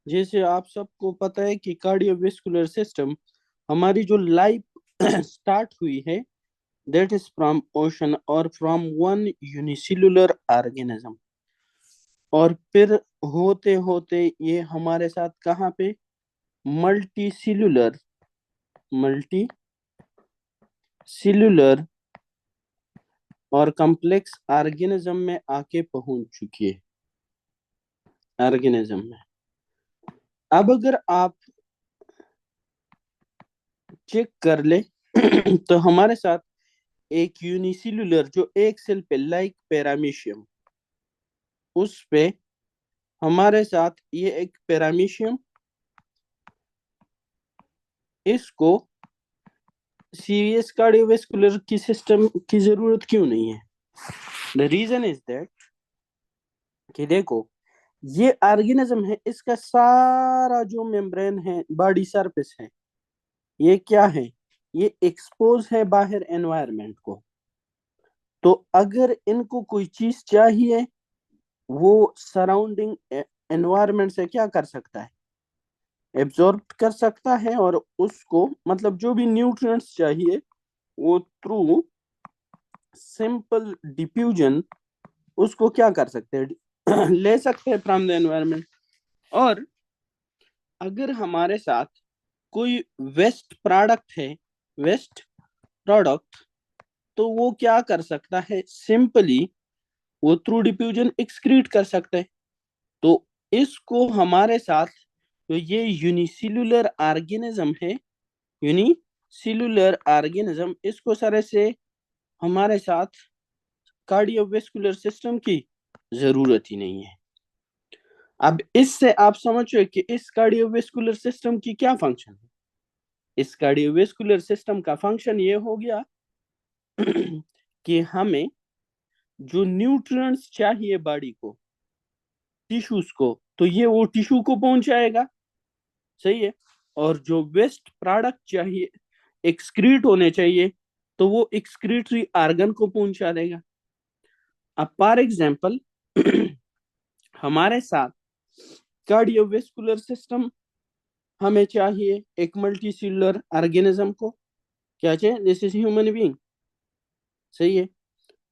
जैसे आप सबको पता है कि कार्डियोवेस्कुलर सिस्टम, हमारी जो लाइफ स्टार्ट हुई है, दैट इज फ्रॉम ओशन और फ्रॉम वन यूनिसेल्युलर ऑर्गेनिज्म, और फिर होते होते ये हमारे साथ कहाँ पे, मल्टी मल्टी सेल्युलर और कॉम्प्लेक्स ऑर्गेनिज्म में आके पहुंच चुकी है, ऑर्गेनिज्म में। अब अगर आप चेक कर ले तो हमारे साथ एक यूनिसेल्युलर जो एक सेल पे लाइक पैरामीशियम, उस पे हमारे साथ ये एक पैरामीशियम, इसको सीरियस कार्डियोवेस्कुलर की सिस्टम की जरूरत क्यों नहीं है? द रीजन इज दैट कि देखो, ये ऑर्गेनिज्म है, इसका सारा जो मेम्ब्रेन है, बॉडी सरफेस है, ये क्या है, ये एक्सपोज है बाहर एनवायरनमेंट को। तो अगर इनको कोई चीज चाहिए, वो सराउंडिंग एनवायरनमेंट से क्या कर सकता है, एब्जॉर्ब कर सकता है, और उसको मतलब जो भी न्यूट्रिएंट्स चाहिए वो थ्रू सिंपल डिफ्यूजन उसको क्या कर सकते हैं, ले सकते हैं फ्रॉम द एनवायरनमेंट। और अगर हमारे साथ कोई वेस्ट प्रोडक्ट है, वेस्ट प्रोडक्ट, तो वो क्या कर सकता है, सिंपली वो थ्रू डिफ्यूजन एक्सक्रीट कर सकता है। तो इसको हमारे साथ, तो ये यूनिसेल्युलर ऑर्गेनिज्म है, यूनिसेल्युलर ऑर्गेनिज्म, इसको सारे से हमारे साथ कार्डियोवेस्कुलर सिस्टम की जरूरत ही नहीं है। अब इससे आप समझो कि इस कार्डियोवेस्कुलर सिस्टम की क्या फंक्शन है। इस कार्डियोवेस्कुलर सिस्टम का फंक्शन ये हो गया कि हमें जो न्यूट्रिएंट्स चाहिए बॉडी को, टिश्यूज को, तो ये वो टिश्यू को पहुंचाएगा, सही है। और जो वेस्ट प्रोडक्ट चाहिए, एक्सक्रीट होने चाहिए, तो वो एक्सक्रीटरी ऑर्गन को पहुंचा देगा। अब फॉर एग्जांपल हमारे साथ कार्डियोवेस्कुलर सिस्टम हमें चाहिए एक मल्टी सेल्युलर ऑर्गेनिज्म को, क्या चाहिए, दिस इज ह्यूमन बीइंग, सही है।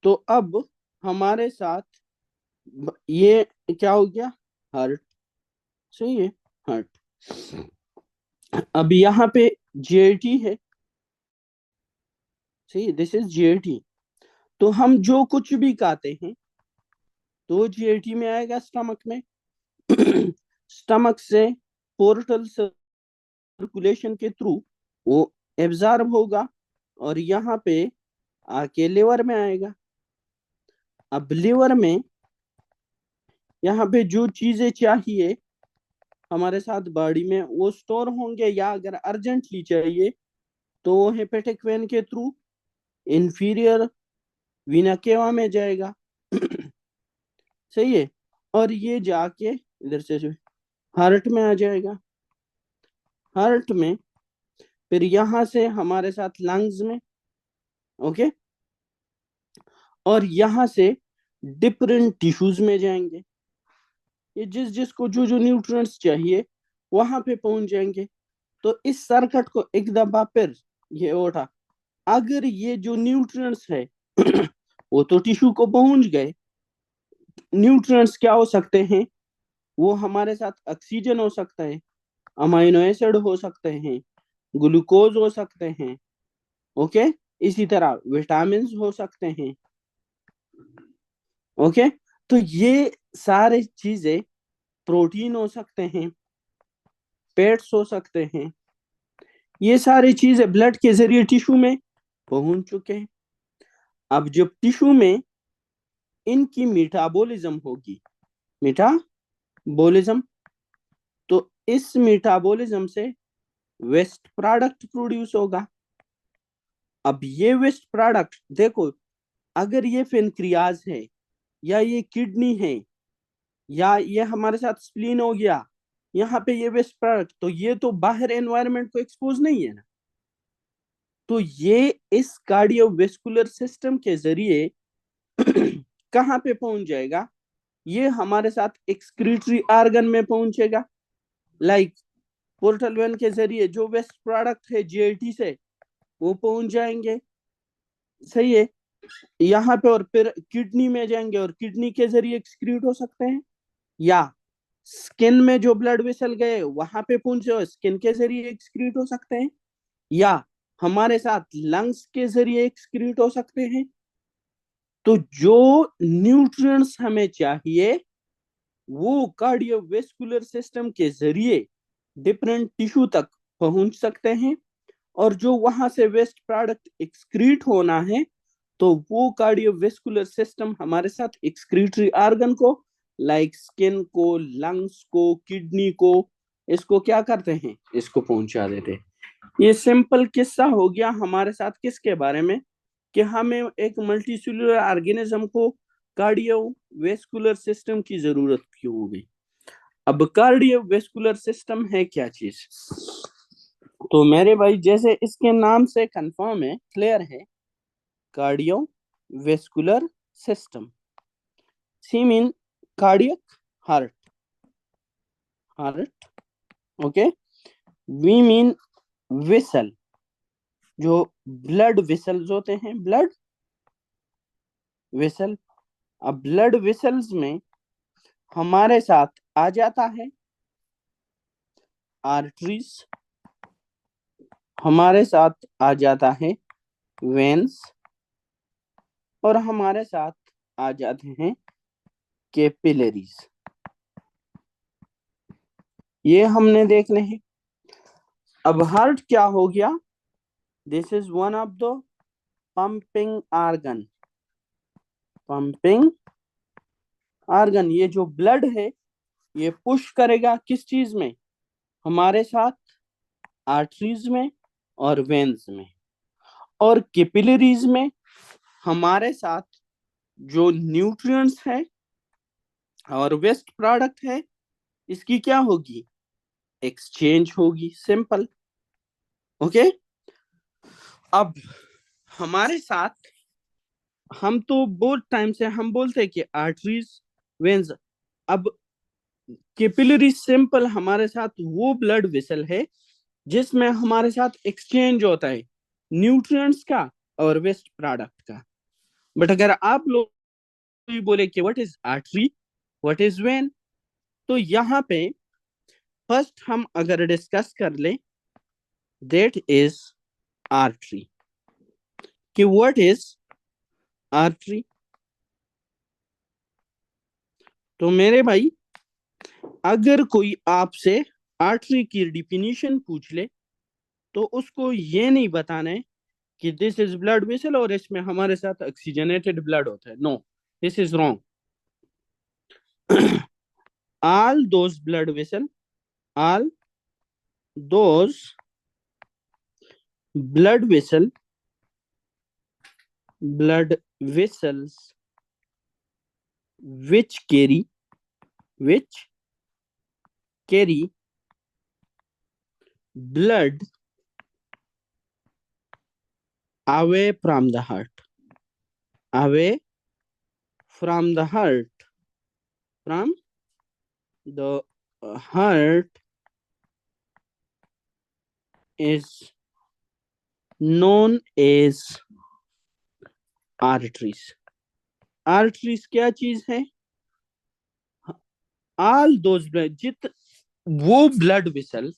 तो अब हमारे साथ ये क्या हो गया, हार्ट, सही है, हार्ट। अब यहाँ पे जीआईटी है, सही, दिस इज जीआईटी। तो हम जो कुछ भी खाते हैं तो जीआईटी में आएगा, स्टमक में। स्टमक से पोर्टल सर्कुलेशन के थ्रू वो एब्जॉर्ब होगा, और यहाँ पे आके लिवर में आएगा। अब लिवर में यहाँ पे जो चीजें चाहिए हमारे साथ बॉडी में वो स्टोर होंगे, या अगर अर्जेंटली चाहिए तो वो हेपेटिक वेन के थ्रू इंफीरियर वीना केवा में जाएगा। सही है। और ये जाके इधर से हार्ट में आ जाएगा, हार्ट में, फिर यहाँ से हमारे साथ लंग्स में, ओके, और यहाँ से डिफरेंट टिश्यूज में जाएंगे। ये जिस जिसको जो जो न्यूट्रिएंट्स चाहिए वहां पे पहुंच जाएंगे। तो इस सर्किट को एक दफा फिर ये उठा, अगर ये जो न्यूट्रिएंट्स है वो तो टिश्यू को पहुंच गए। न्यूट्रिएंट्स क्या हो सकते हैं, वो हमारे साथ ऑक्सीजन हो सकता है, अमाइनो एसिड हो सकते हैं, ग्लूकोज हो सकते हैं, ओके, इसी तरह विटामिन हो सकते हैं, ओके। तो ये सारे चीजें, प्रोटीन हो सकते हैं, पेट्स हो सकते हैं, ये सारी चीजें ब्लड के जरिए टिश्यू में पहुंच चुके हैं। अब जब टिश्यू में इनकी मेटाबॉलिज्म होगी, मेटाबॉलिज्म, तो इस मेटाबॉलिज्म से वेस्ट प्रोडक्ट प्रोड्यूस होगा। अब ये वेस्ट प्रोडक्ट देखो, अगर ये पेनक्रियाज है, या ये किडनी है, या ये हमारे साथ स्प्लीन हो गया, यहाँ पे ये वेस्ट प्रोडक्ट, तो ये तो बाहर एनवायरनमेंट को एक्सपोज नहीं है ना। तो ये इस कार्डियोवेस्कुलर सिस्टम के जरिए कहाँ पे पहुंच जाएगा, ये हमारे साथ एक्सक्रीटरी ऑर्गन में पहुंचेगा। लाइक पोर्टल वेन के जरिए जो वेस्ट प्रोडक्ट है जीआईटी से वो पहुंच जाएंगे, सही है। यहाँ पे और फिर किडनी में जाएंगे और किडनी के जरिए एक्सक्रीट हो सकते हैं, या स्किन में जो ब्लड वेसल गए वहां पे पहुंचे स्किन के जरिए एक्सक्रीट हो सकते हैं, या हमारे साथ लंग्स के जरिए एक्सक्रीट हो सकते हैं। तो जो न्यूट्रिएंट्स हमें चाहिए वो कार्डियोवेस्कुलर सिस्टम के जरिए डिफरेंट टिश्यू तक पहुंच सकते हैं, और जो वहां से वेस्ट प्रोडक्ट एक्सक्रीट होना है तो वो कार्डियोवेस्कुलर सिस्टम हमारे साथ एक्सक्रीटरी ऑर्गन को, लाइक स्किन को, लंग्स को, किडनी को, इसको क्या करते हैं, इसको पहुंचा देते हैं। ये सिंपल किस्सा हो गया हमारे साथ किसके बारे में, कि हमें एक मल्टीसेलुलर ऑर्गेनिज्म को कार्डियोवेस्कुलर सिस्टम की जरूरत क्यों हो गई। अब कार्डियोवेस्कुलर सिस्टम है क्या चीज, तो मेरे भाई जैसे इसके नाम से कंफर्म है, क्लियर है, cardiovascular system, C mean cardiac, heart, heart, okay, V mean vessel, जो ब्लड वेसल्स होते हैं, ब्लड वेसल। अब ब्लड वेसल्स में हमारे साथ आ जाता है आर्टरीज, हमारे साथ आ जाता है वेन्स, और हमारे साथ आ जाते हैं कैपिलरीज। ये हमने देखने हैं। अब हार्ट क्या हो गया, this is one of the pumping organ, pumping organ. ये जो ब्लड है ये पुश करेगा किस चीज में, हमारे साथ आर्टरीज में और वेन्स में, और कैपिलरीज में हमारे साथ जो न्यूट्रिएंट्स है और वेस्ट प्रोडक्ट है इसकी क्या होगी, एक्सचेंज होगी, सिंपल, ओके। अब हमारे साथ हम तो बहुत टाइम से हम बोलते हैं कि आर्टरीज, वेन्स। अब कैपिलरी सिंपल हमारे साथ वो ब्लड वेसल है जिसमें हमारे साथ एक्सचेंज होता है न्यूट्रिएंट्स का और वेस्ट प्रोडक्ट का। बट अगर आप लोग भी बोले कि what is artery, what is when, तो यहाँ पे फर्स्ट हम अगर डिस्कस कर ले दैट इज आर्टरी, कि व्हाट इज आर्टरी। तो मेरे भाई अगर कोई आपसे आर्टरी की डिफिनीशन पूछ ले तो उसको ये नहीं बताना है कि दिस इज ब्लड वेसल और इसमें हमारे साथ ऑक्सीजनेटेड ब्लड होता है, no, this is wrong. all those blood vessel, all those blood vessel, blood vessels which carry blood away from the heart, away from the heart, from the heart is known as arteries। arteries क्या चीज है, all those blood, वो blood vessel,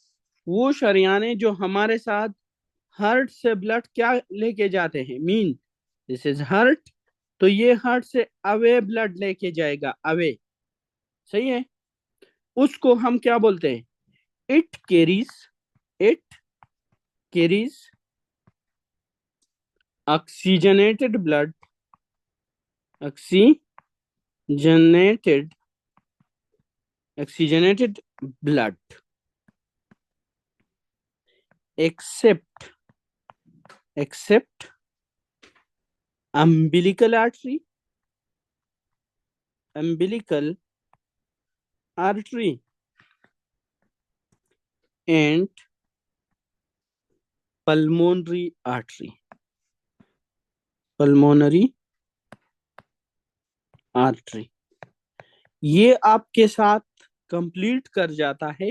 वो शरियाने जो हमारे साथ heart से blood क्या लेके जाते हैं, मीन दिस इज हार्ट, तो ये हार्ट से अवे ब्लड लेके जाएगा, अवे, सही है। उसको हम क्या बोलते हैं, it carries, it carries oxygenated blood, oxygenated, oxygenated blood, except umbilical artery, umbilical artery and pulmonary artery, pulmonary artery। ये आपके साथ कंप्लीट कर जाता है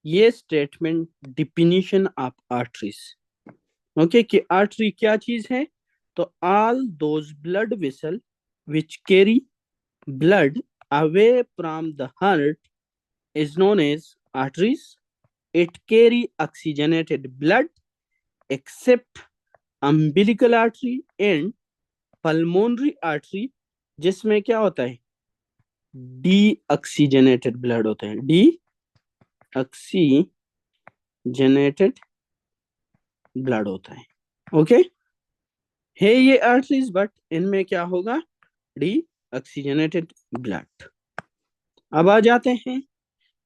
ये statement definition of arteries, okay, कि आर्टरी क्या चीज है। तो all those blood vessel which carry blood away from the heart is known as arteries. It carry oxygenated blood except umbilical artery and pulmonary artery, जिसमें क्या होता है, D oxygenated blood होता है, डी ऑक्सीजनेटेड ब्लड होता है। Okay, है ये आर्टरीज, बट इनमें क्या होगा, डी ऑक्सीजनेटेड ब्लड। अब आ जाते हैं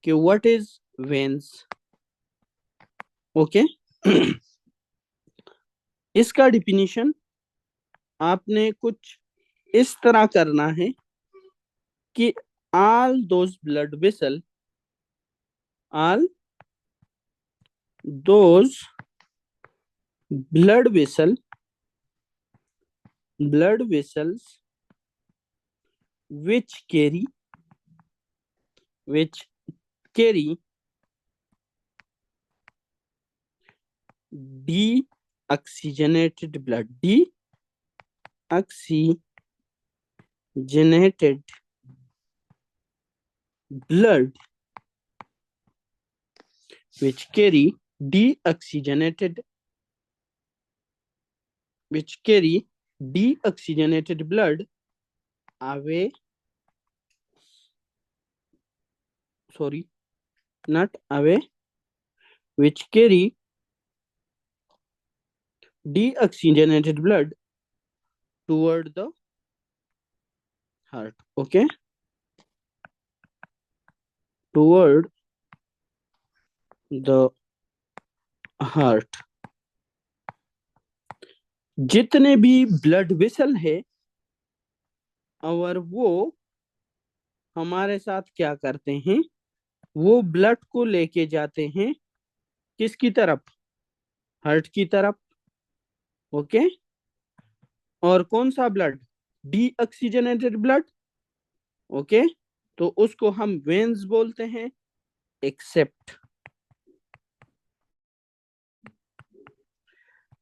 कि व्हाट इज वेन्स। ओके, इसका डिफिनीशन आपने कुछ इस तरह करना है कि all those blood vessel, all those blood vessels which carry deoxygenated blood which carry deoxygenated blood away, sorry, not away, which carry deoxygenated blood toward the heart. Okay, toward the heart। जितने भी blood vessel है और वो हमारे साथ क्या करते हैं, वो ब्लड को लेके जाते हैं किसकी तरफ, हार्ट की तरफ। ओके, और कौन सा ब्लड, डीऑक्सीजनेटेड ब्लड। ओके, तो उसको हम वेन्स बोलते हैं, एक्सेप्ट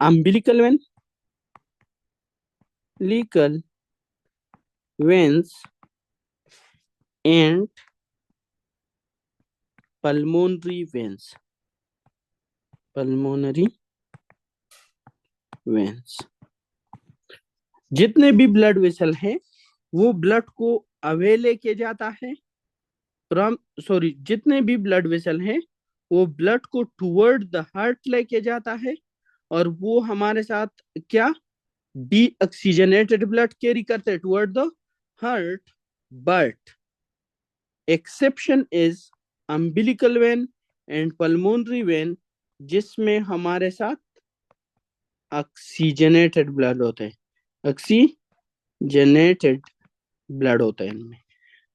अम्बिलिकल वेन, लीकल वेन्स एंड पल्मोनरी वेन्स। जितने भी ब्लड वेसल हैं वो ब्लड को अवे लेके जाता है फ्रॉम, सॉरी, जितने भी ब्लड वेसल हैं वो ब्लड को टुवर्ड द हार्ट लेके जाता है, और वो हमारे साथ क्या, डीऑक्सीजनेटेड ब्लड कैरी करते हैं toward the heart. But exception is umbilical vein and pulmonary vein, जिसमें हमारे साथ ऑक्सीजनेटेड ब्लड होते हैं, ऑक्सीजनेटेड ब्लड होता है इनमें।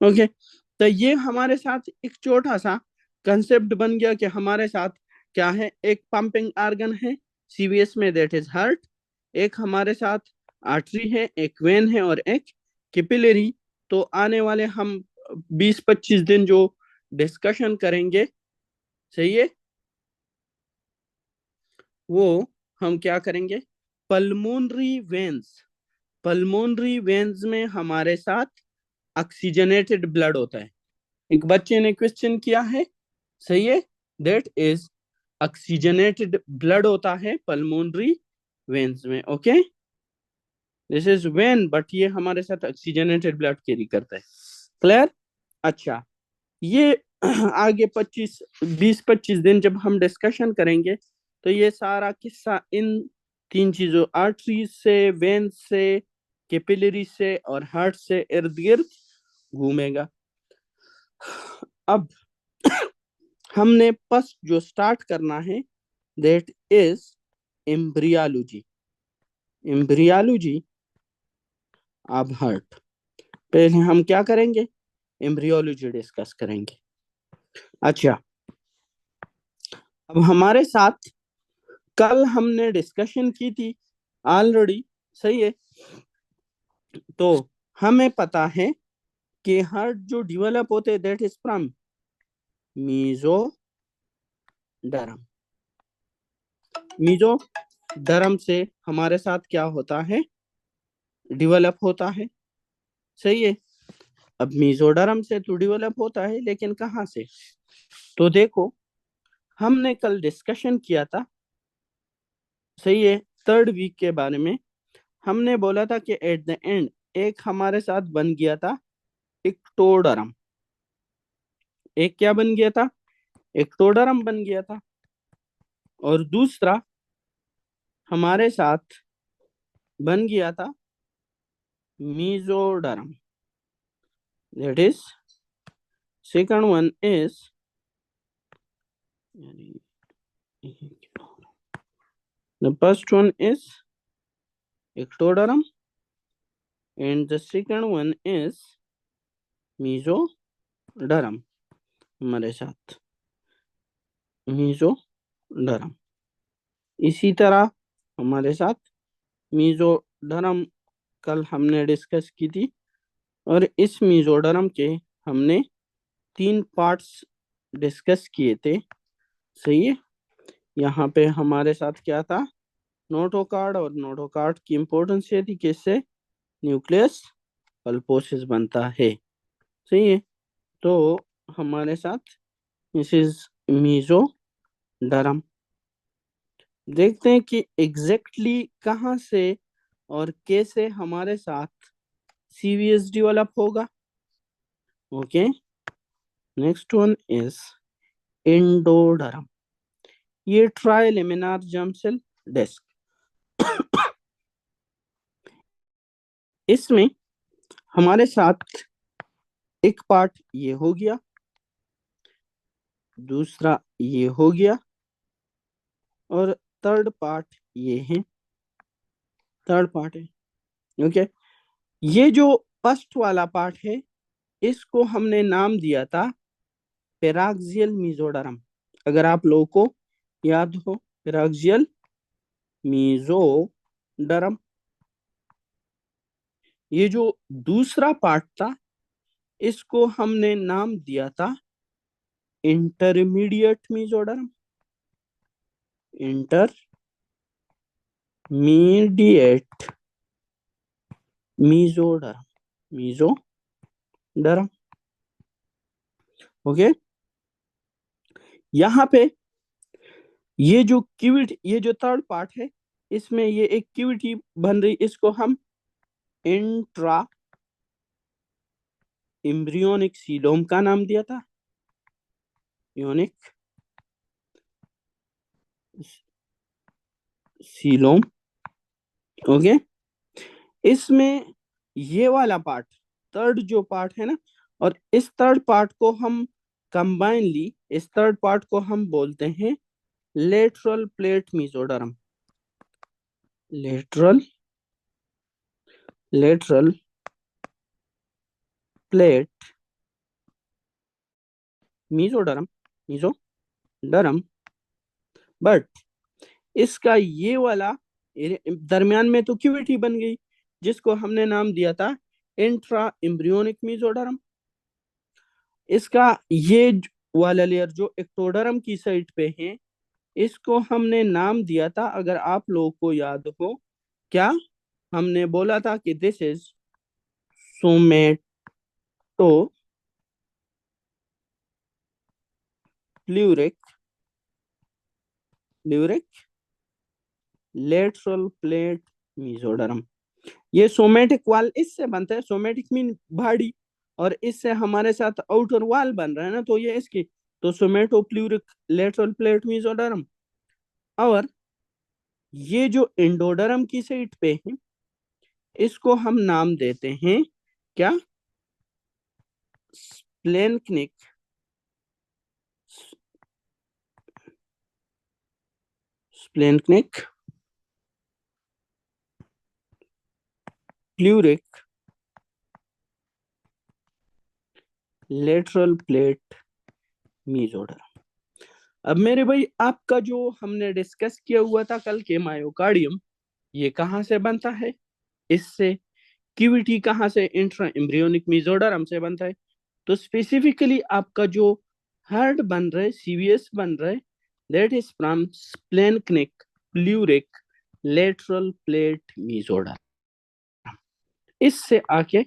ओके, तो ये हमारे साथ एक छोटा सा कंसेप्ट बन गया कि हमारे साथ क्या है, एक पंपिंग ऑर्गन है सीवीएस में, दैट इज हार्ट, एक हमारे साथ आर्टरी है, एक वेन है और एक कैपिलरी। तो आने वाले हम 20-25 दिन जो डिस्कशन करेंगे, सही है, वो हम क्या करेंगे, पल्मोनरी वेन्स में हमारे साथ ऑक्सीजनेटेड ब्लड होता है। एक बच्चे ने क्वेश्चन किया है, सही है, दैट इज ऑक्सीजनेटेड ब्लड होता है पल्मोनरी वेन्स में। Okay, this is when, but ये हमारे साथ ऑक्सीजनेटेड ब्लड कैरी करता है। क्लियर? अच्छा, ये आगे 20-25 दिन जब हम डिस्कशन करेंगे तो ये सारा किस्सा इन 3 चीजों, आर्टरी से, वेन से, कैपिलरी से और हार्ट से इर्द गिर्द घूमेगा। अब हमने फर्स्ट जो स्टार्ट करना है, that is embryology of heart. पहले हम क्या करेंगे, एम्ब्रियोलॉजी डिस्कस करेंगे। अच्छा, अब हमारे साथ कल हमने डिस्कशन की थी ऑलरेडी, सही है, तो हमें पता है कि हार्ट जो डेवलप होते हैं that is from mesoderm. Mesoderm से हमारे साथ क्या होता है, डेवलप होता है, सही है। अब मीजोडर्म से तो डेवलप होता है, लेकिन कहाँ से? तो देखो, हमने कल डिस्कशन किया था, सही है, थर्ड वीक के बारे में। हमने बोला था कि एट द एंड एक हमारे साथ बन गया था इक्टोडर्म। एक क्या बन गया था? इक्टोडर्म बन गया था। और दूसरा हमारे साथ बन गया था mesoderm. That is, second one is, the first one is ectoderm and the second one is mesoderm। हमारे साथ mesoderm, इसी तरह हमारे साथ mesoderm कल हमने डिस्कस की थी। और इस mesoderm के हमने 3 पार्ट्स डिस्कस किए थे, सही है। यहाँ पे हमारे साथ क्या था? नोटोकार्ड, और नोटोकार्ड की इंपॉर्टेंस ये थी कि इससे न्यूक्लियस पल्पोसिस बनता है, सही है। तो हमारे साथ दिस इज मीजोडर्म। देखते हैं कि एग्जैक्टली कहाँ से और कैसे हमारे साथ सीवीएस डेवलप होगा। Okay, next one is endoderm. ये ट्राइलेमिनार जर्म सेल डिस्क। इसमें हमारे साथ एक पार्ट ये हो गया, दूसरा ये हो गया, और थर्ड पार्ट ये है, थर्ड पार्ट है। ओके, ये जो फर्स्ट वाला पार्ट है, इसको हमने नाम दिया था पेराक्सियल मीजोडर्म। अगर आप लोगों को याद हो, पेराक्सियल मीजोडर्म। ये जो दूसरा पार्ट था, इसको हमने नाम दिया था intermediate mesoderm. Intermediate mesoderm, mesoderm. Okay, यहाँ पे ये जो क्यूबिट, ये जो थर्ड पार्ट है, इसमें ये एक क्यूबिटी बन रही, इसको हम इंट्रा एम्ब्रियोनिक सीलोम का नाम दिया था, योनिक सीलोम। ओके, इसमें ये वाला पार्ट, थर्ड जो पार्ट है ना, और इस थर्ड पार्ट को हम कंबाइनली, इस थर्ड पार्ट को हम बोलते हैं lateral plate mesoderm. Lateral plate mesoderm, mesoderm. But इसका ये वाला दरमियान में तो क्यूबिटी बन गई, जिसको हमने नाम दिया था इंट्रा एम्ब्रियोनिक मीजोडर्म। इसका ये वाला लेयर जो एक्टोडर्म की साइड पे है, इसको हमने नाम दिया था, अगर आप लोगों को याद हो, क्या हमने बोला था कि this is somatopleuric lateral plate mesoderm. ये सोमेटिक वाल इससे बनता है, सोमेटिक मीन बॉडी, और इससे हमारे साथ आउटर वाल बन रहा है ना, तो ये इसकी, तो सोमेटो प्लूरिक लेटरल प्लेट मीजोडर्म। और ये जो एंडोडर्म की साइड पे है, इसको हम नाम देते हैं क्या? स्प्लेन्क्निक स्प्लेन्क्निक प्लूरिक लेटरल प्लेट मीजोडर्म। अब मेरे भाई, आपका जो हमने डिस्कस किया हुआ था कल के मायोकार्डियम, ये कहाँ से बनता है? इससे। क्यूबिटी कहाँ से? इंट्रा एम्ब्रियोनिक मीजोडर्म से बनता है। तो स्पेसिफिकली आपका जो हार्ट बन रहा है, सीवीएस बन रहा है, that is from splanchnic pleuric lateral plate mesoderm. इससे आके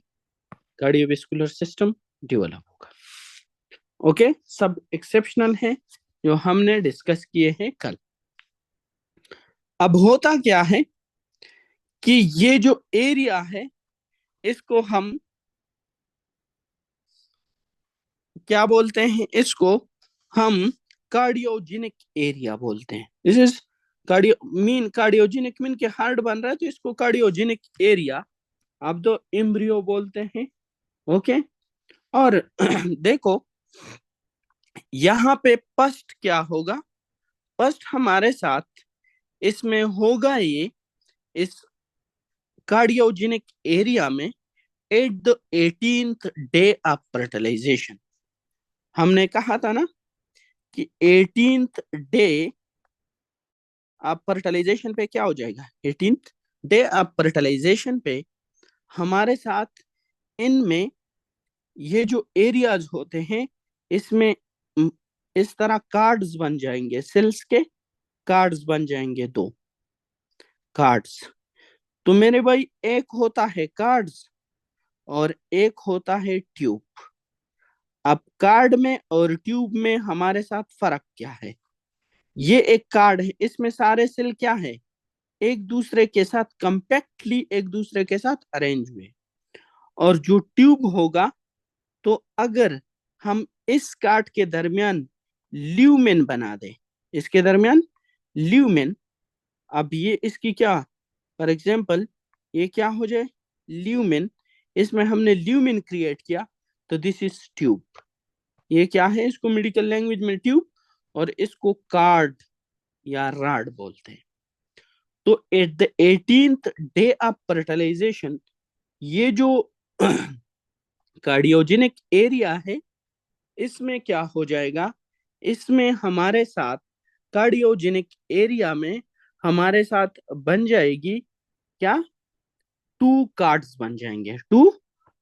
कार्डियोवेस्कुलर सिस्टम डेवलप होगा। ओके, सब एक्सेप्शनल है जो हमने डिस्कस किए हैं कल। अब होता क्या है कि ये जो एरिया है इसको हम क्या बोलते हैं, इसको हम कार्डियोजेनिक एरिया बोलते हैं। दिस इज कार्डियोजेनिक मीन के हार्ट बन रहा है तो इसको कार्डियोजेनिक एरिया आप तो एम्ब्रियो बोलते हैं। ओके, और देखो यहाँ पे फर्स्ट क्या होगा, फर्स्ट हमारे साथ इसमें होगा ये इस कार्डियोजेनिक एरिया में at the 18th day of fertilization. हमने कहा था ना कि 18th डे ऑफ फर्टिलाइजेशन पे क्या हो जाएगा, 18th डे ऑफ फर्टिलाइजेशन पे हमारे साथ इनमें ये जो एरियाज होते हैं इसमें इस तरह कार्ड्स बन जाएंगे, सेल्स के कार्ड्स बन जाएंगे, दो कार्ड्स। तो मेरे भाई एक होता है कार्ड्स और एक होता है ट्यूब। अब कार्ड में और ट्यूब में हमारे साथ फर्क क्या है, ये एक कार्ड है, इसमें सारे सेल क्या है, एक दूसरे के साथ कंपैक्टली एक दूसरे के साथ अरेंज हुए। और जो ट्यूब होगा, तो अगर हम इस कार्ड के दरमियान ल्यूमेन बना दे, इसके दरमियान ल्यूमेन, अब ये इसकी क्या, फॉर एग्जाम्पल ये क्या हो जाए, ल्यूमेन, इसमें हमने ल्यूमेन क्रिएट किया तो दिस इज ट्यूब। ये क्या है, इसको मेडिकल लैंग्वेज में ट्यूब और इसको कार्ड या राड बोलते हैं। तो at the 18th day of fertilization ये जो कार्डियोजेनिक एरिया है इसमें क्या हो जाएगा, इसमें हमारे साथ कार्डियोजेनिक एरिया में हमारे साथ बन जाएगी क्या, टू कार्ड्स बन जाएंगे, टू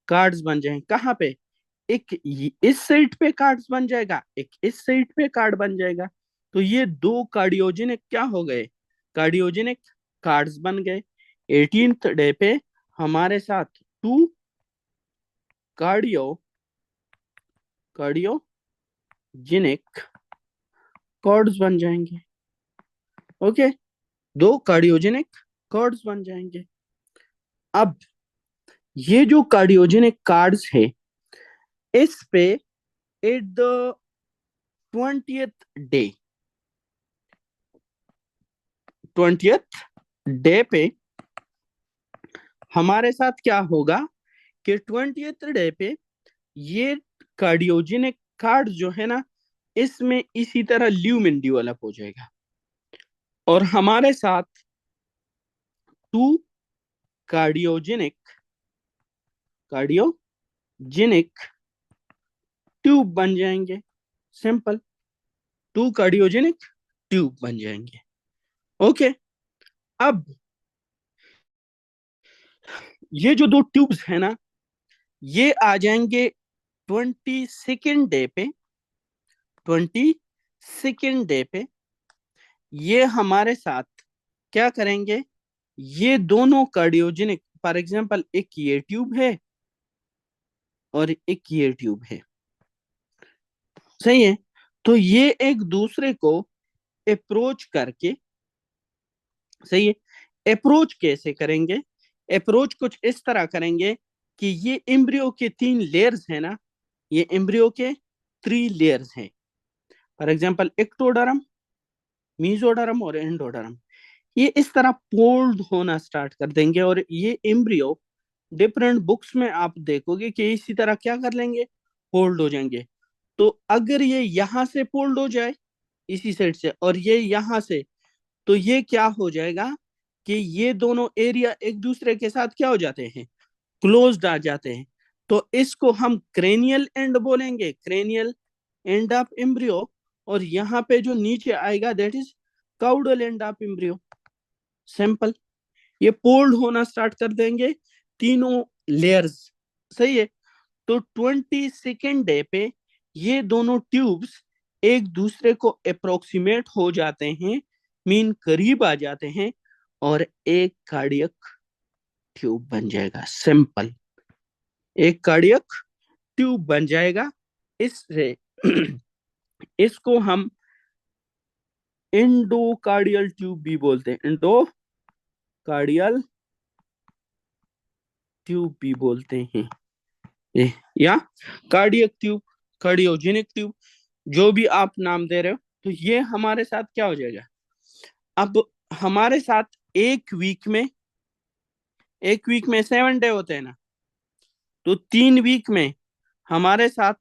कार्ड्स बन जाएंगे। कहाँ पे, एक इस साइड पे कार्ड्स बन जाएगा, एक इस साइड पे कार्ड बन जाएगा। तो ये दो कार्डियोजेनिक क्या हो गए, कार्डियोजेनिक कार्ड्स बन गए। 18th डे पे हमारे साथ टू कार्डियोजेनिक कॉर्ड्स बन जाएंगे। ओके, दो कार्डियोजेनिक कॉर्ड्स बन जाएंगे। अब ये जो कार्डियोजेनिक कार्ड्स है इस पे at the 20th day, 20th day पे हमारे साथ क्या होगा कि 20th डे पे ये कार्डियोजेनिक कार्ड जो है ना इसमें इसी तरह ल्यूमेन डेवलप हो जाएगा और हमारे साथ टू कार्डियोजेनिक ट्यूब बन जाएंगे। सिंपल, टू कार्डियोजेनिक ट्यूब बन जाएंगे। ओके, अब ये जो दो ट्यूब्स है ना ये आ जाएंगे 22nd डे पे, 22nd डे पे ये हमारे साथ क्या करेंगे, ये दोनों कार्डियोजेनिक, फॉर एग्जांपल एक ये ट्यूब है और एक ये ट्यूब है, सही है। तो ये एक दूसरे को अप्रोच करके, सही है, अप्रोच कैसे करेंगे, अप्रोच कुछ इस तरह करेंगे कि ये एम्ब्रियो के 3 लेयर्स है ना, ये एम्ब्रियो के 3 लेयर्स हैं, फॉर एग्जांपल एक्टोडर्म, मीजोडर्म और एंडोडर्म। ये इस तरह फोल्ड होना स्टार्ट कर देंगे और ये एम्ब्रियो डिफरेंट बुक्स में आप देखोगे कि इसी तरह क्या कर लेंगे, फोल्ड हो जाएंगे। तो अगर ये यहां से फोल्ड हो जाए इसी साइड से और ये यहां से, तो ये क्या हो जाएगा कि ये दोनों एरिया एक दूसरे के साथ क्या हो जाते हैं, क्लोज्ड आ जाते हैं। तो इसको हम क्रेनियल एंड बोलेंगे, क्रेनियल एंड ऑफ एम्ब्रियो, और यहाँ पे जो नीचे आएगा that is caudal end of embryo. Simple, ये फोल्ड होना स्टार्ट कर देंगे तीनों लेयर्स, सही है। तो 22nd डे पे ये दोनों ट्यूब्स एक दूसरे को अप्रोक्सीमेट हो जाते हैं, मीन करीब आ जाते हैं, और एक कार्डियक ट्यूब बन जाएगा। सिंपल, एक कार्डियक ट्यूब बन जाएगा। इससे इसको हम इंडोकार्डियल ट्यूब भी बोलते हैं, इंडोकार्डियल ट्यूब भी बोलते हैं, या कार्डियक ट्यूब, कार्डियोजेनिक ट्यूब, जो भी आप नाम दे रहे हो। तो ये हमारे साथ क्या हो जाएगा, अब हमारे साथ एक वीक में 7 डे होते हैं ना, तो 3 वीक में हमारे साथ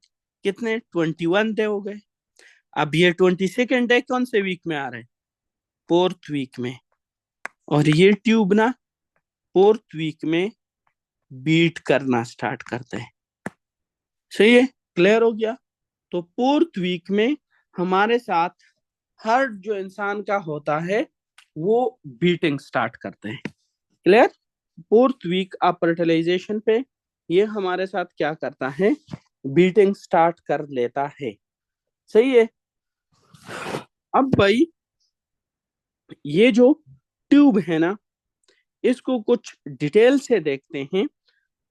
कितने 21 डे हो गए। अब ये 22nd डे कौन से वीक में आ रहे हैं, 4th वीक में, और ये ट्यूब ना 4th वीक में बीट करना स्टार्ट करते हैं। सही है, क्लियर हो गया। तो 4th वीक में हमारे साथ हार्ट जो इंसान का होता है वो बीटिंग स्टार्ट करते हैं। Clear. 4th week of fertilisation पे ये हमारे साथ क्या करता है, बीटिंग स्टार्ट कर लेता है। सही है। अब भाई ये जो ट्यूब है ना, इसको कुछ डिटेल से देखते हैं।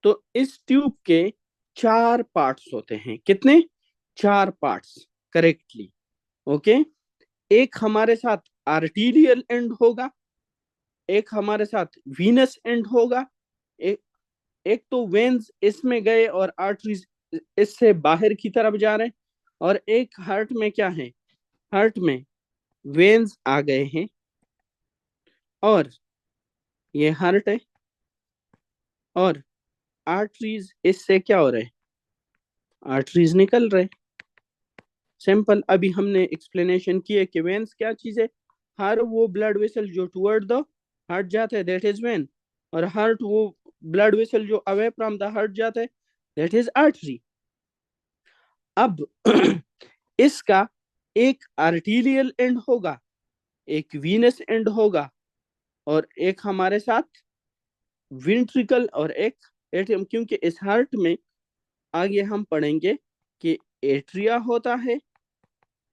तो इस ट्यूब के 4 पार्ट्स होते हैं। कितने, 4 पार्ट्स, करेक्टली। ओके, एक हमारे साथ आर्टीरियल एंड होगा, एक हमारे साथ वीनस एंड होगा, एक एक तो वेन्स इसमें गए और आर्टरीज इससे बाहर की तरफ जा रहे हैं, और एक हार्ट में क्या है, हार्ट में वेन्स आ गए हैं, और ये हार्ट है, और आर्टरीज इससे क्या हो रहे हैं, आर्टरीज निकल रहे। सिंपल, अभी हमने एक्सप्लेनेशन की है कि वेन्स क्या चीज है, हर वो ब्लड वेसल जो टुवर्ड द हार्ट जाता है दैट इज वेन, और हार्ट वो ब्लड वेसल जो अवे फ्रॉम द हार्ट जाता है दैट इज आर्टरी। अब इसका एक आर्टीरियल एंड होगा, एक वीनस एंड होगा, और एक हमारे साथ वेंट्रिकल और एक एट्रियम, क्योंकि इस हार्ट में आगे हम पढ़ेंगे कि एट्रिया होता है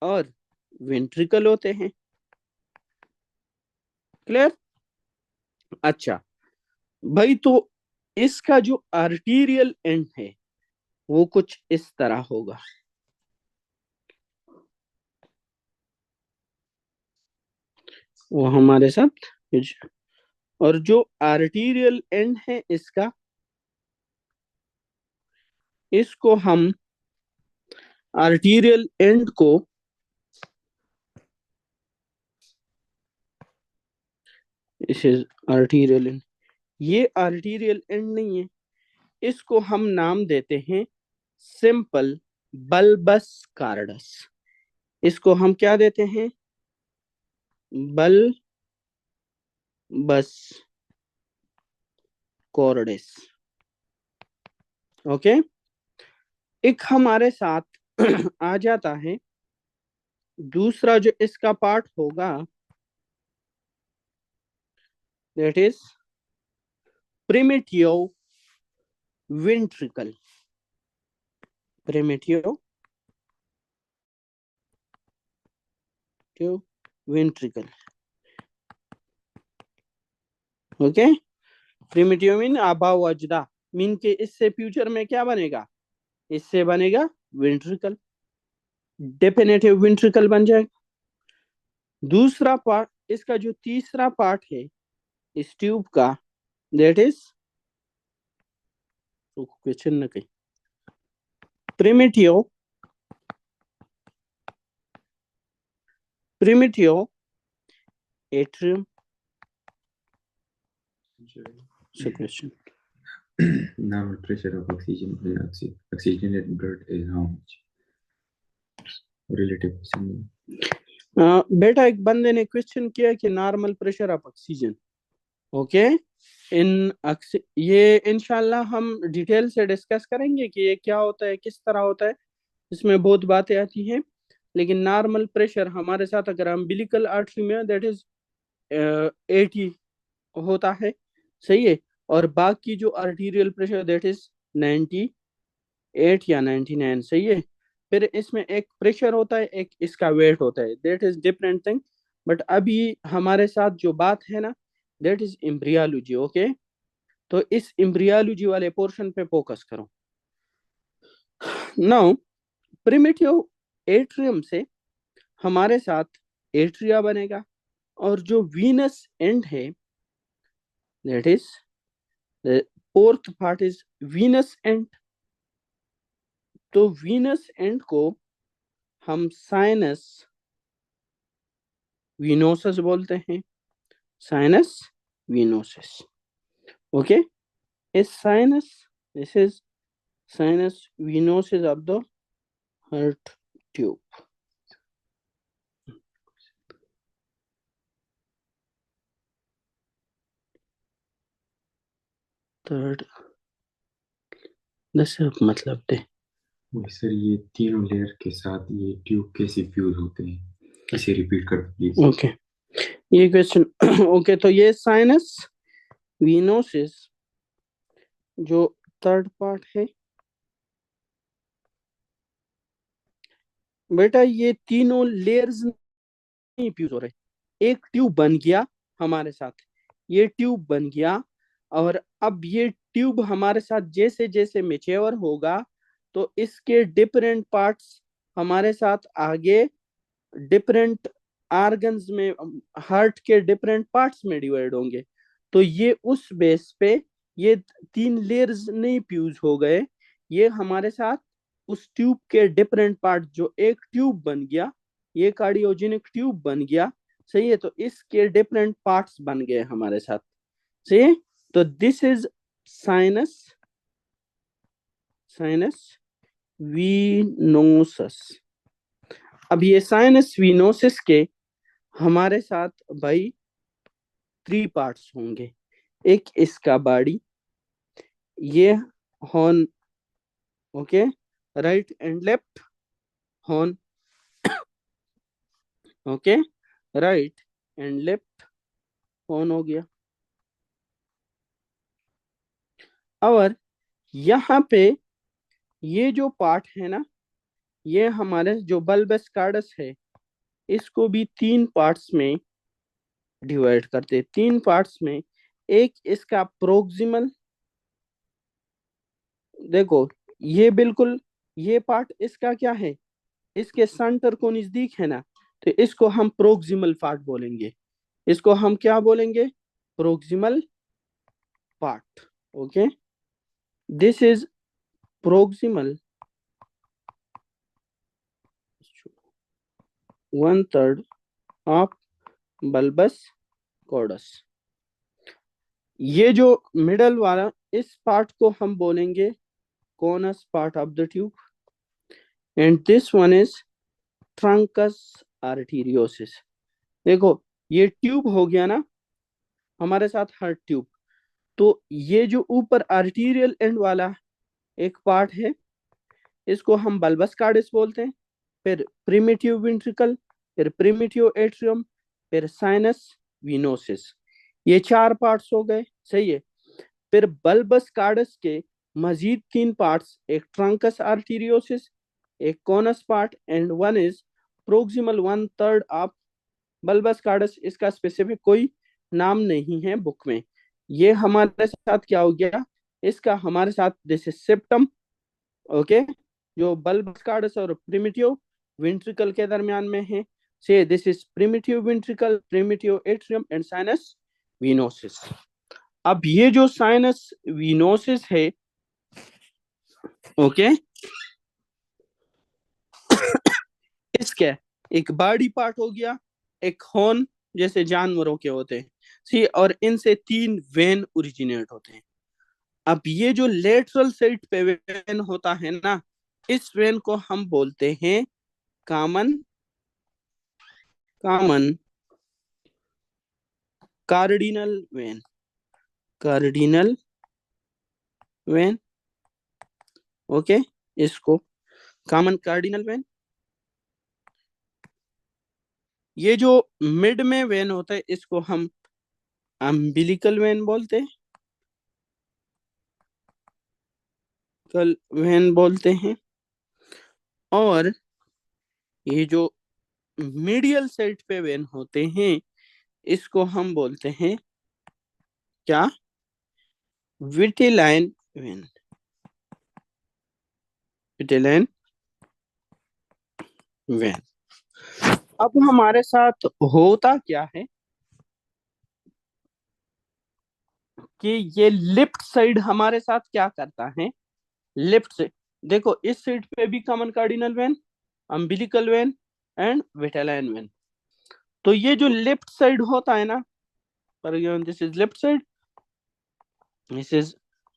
और वेंट्रिकल होते हैं। क्लियर। अच्छा भाई, तो इसका जो आर्टीरियल एंड है वो कुछ इस तरह होगा। वो हमारे साथ, और जो आर्टीरियल एंड है इसका, इसको हम आर्टीरियल एंड को इसे आर्टीरियल एंड, ये आर्टीरियल एंड नहीं है, इसको हम नाम देते हैं सिंपल बल्बस कार्डस। इसको हम क्या देते हैं, बल्बस कॉर्डेस। ओके, एक हमारे साथ आ जाता है दूसरा जो इसका पार्ट होगा, that is primitive ventricle. Primitive ventricle. Okay, primitive mean अभाव अजदा, मीन के इससे फ्यूचर में क्या बनेगा, इससे बनेगा वेंट्रिकल, डेफिनेटिव वेंट्रिकल बन जाएगा। दूसरा पार्ट, इसका जो तीसरा पार्ट है इस ट्यूब का, दैट इज, क्वेश्चन न कहीं, primitive atrium secretion. Normal pressure of oxygen in oxygenated blood is how much? Relative question. बेटा एक बंदे ने क्वेश्चन किया कि normal pressure of oxygen. Okay, ये इंशाल्लाह हम डिटेल से डिस्कस करेंगे कि ये क्या होता है, किस तरह होता है, इसमें बहुत बातें आती हैं। लेकिन नॉर्मल प्रेशर हमारे साथ अगर अम्बिलिकल आर्टरी में दैट इज 80 होता है, सही है, और बाकी जो आर्टीरियल प्रेशर दैट इज 98 या 99, सही है। फिर इसमें एक प्रेशर होता है, एक इसका वेट होता है, that is different thing. But अभी हमारे साथ जो बात है ना, दैट इज एम्ब्रियोलॉजी। ओके, तो इस एम्ब्रियोलॉजी वाले पोर्शन पे फोकस करो। नाउ प्रिमिटिव एट्रियम से हमारे साथ एट्रिया बनेगा, और जो वीनस एंड है, that is the fourth part is Venus and. तो वीनस एंड को हम साइनस विनोसस बोलते हैं, साइनस विनोसस। ओके, इस sinus, this is sinus venosus of the heart tube. Third दस मतलब दे। सर ये तीनों लेयर के साथ ये ट्यूब कैसे फ्यूज होते हैं, इसे रिपीट कर प्लीज। ओके, ये क्वेश्चन ओके, तो ये साइनस विनोसिस जो थर्ड पार्ट है बेटा, ये तीनों लेयर्स नहीं फ्यूज हो रहे, एक ट्यूब बन गया हमारे साथ, ये ट्यूब बन गया। और अब ये ट्यूब हमारे साथ जैसे जैसे मेच्योर होगा, तो इसके डिफरेंट पार्ट्स हमारे साथ आगे डिफरेंट आर्गन्स में, हार्ट के डिफरेंट पार्ट्स में डिवाइड होंगे। तो ये उस बेस पे ये तीन लेयर्स नहीं फ्यूज हो गए, ये हमारे साथ उस ट्यूब के डिफरेंट पार्ट, जो एक ट्यूब बन गया, ये कार्डियोजेनिक ट्यूब बन गया, सही है। तो इसके डिफरेंट पार्ट्स बन गए हमारे साथ, सही है। तो this is sinus, sinus venosus. अब ये साइनस वीनोसिस के हमारे साथ भाई थ्री पार्ट्स होंगे। एक इसका बॉडी, ये horn, okay, right and left horn, okay, right and left horn हो गया। और यहाँ पे ये जो पार्ट है ना, ये हमारे जो बल्बस कार्डस है, इसको भी तीन पार्ट्स में डिवाइड करते, तीन पार्ट्स में। एक इसका प्रोक्सिमल, देखो ये बिल्कुल, ये पार्ट इसका क्या है, इसके सेंटर को नजदीक है ना, तो इसको हम प्रोक्सिमल पार्ट बोलेंगे, इसको हम क्या बोलेंगे, proximal part. Okay, this is proximal 1/3 of bulbus cordis. ये जो मिडल वाला, इस पार्ट को हम बोलेंगे conus part of the tube, and this one is truncus arteriosus. देखो ये ट्यूब हो गया ना हमारे साथ, हार्ट ट्यूब। तो ये जो ऊपर आर्टीरियल एंड वाला एक पार्ट है, इसको हम बल्बस कार्डिस बोलते हैं। फिर प्रिमिटिव वेंट्रिकल, फिर प्रिमिटिव एट्रियम, फिर साइनस विनोसिस, ये चार पार्ट्स हो गए, सही है। फिर बल्बस कार्डस के मजीद तीन पार्ट्स, एक ट्रंकस आर्टीरियोसिस, एक conus part, and one is proximal 1/3 of bulbus cordis. इसका स्पेसिफिक कोई नाम नहीं है बुक में। ये हमारे साथ क्या हो गया, इसका हमारे साथ दिस इज सेप्टम, ओके, जो बल्बस कार्डस और प्रिमिटिव वेंट्रिकल के दरमियान में है। से this is primitive ventricle, primitive atrium and sinus venosus. अब ये जो साइनस विनोसिस है, ओके, इसके एक बॉडी पार्ट हो गया, एक हॉर्न जैसे जानवरों के होते हैं, सी, और इनसे तीन वेन ओरिजिनेट होते हैं। अब ये जो लेटरल साइड पे वेन होता है ना, इस वेन को हम बोलते हैं common, common cardinal when, cardinal when, okay, इसको कॉमन कार्डिनल वेन। ये जो मिड में वेन होता है, इसको हम अम्बिलिकल वेन बोलते हैं, कल वेन बोलते हैं। और ये जो मीडियल साइड पे वेन होते हैं इसको हम बोलते हैं क्या, विटिलाइन वेन, विटिलाइन वेन। अब हमारे साथ होता क्या है कि ये लेफ्ट साइड हमारे साथ क्या करता है, लेफ्ट से देखो इस साइड पे भी common cardinal vein, umbilical vein and vitelline when. तो ये जो लेफ्ट साइड होता है ना, for example this is left side, this is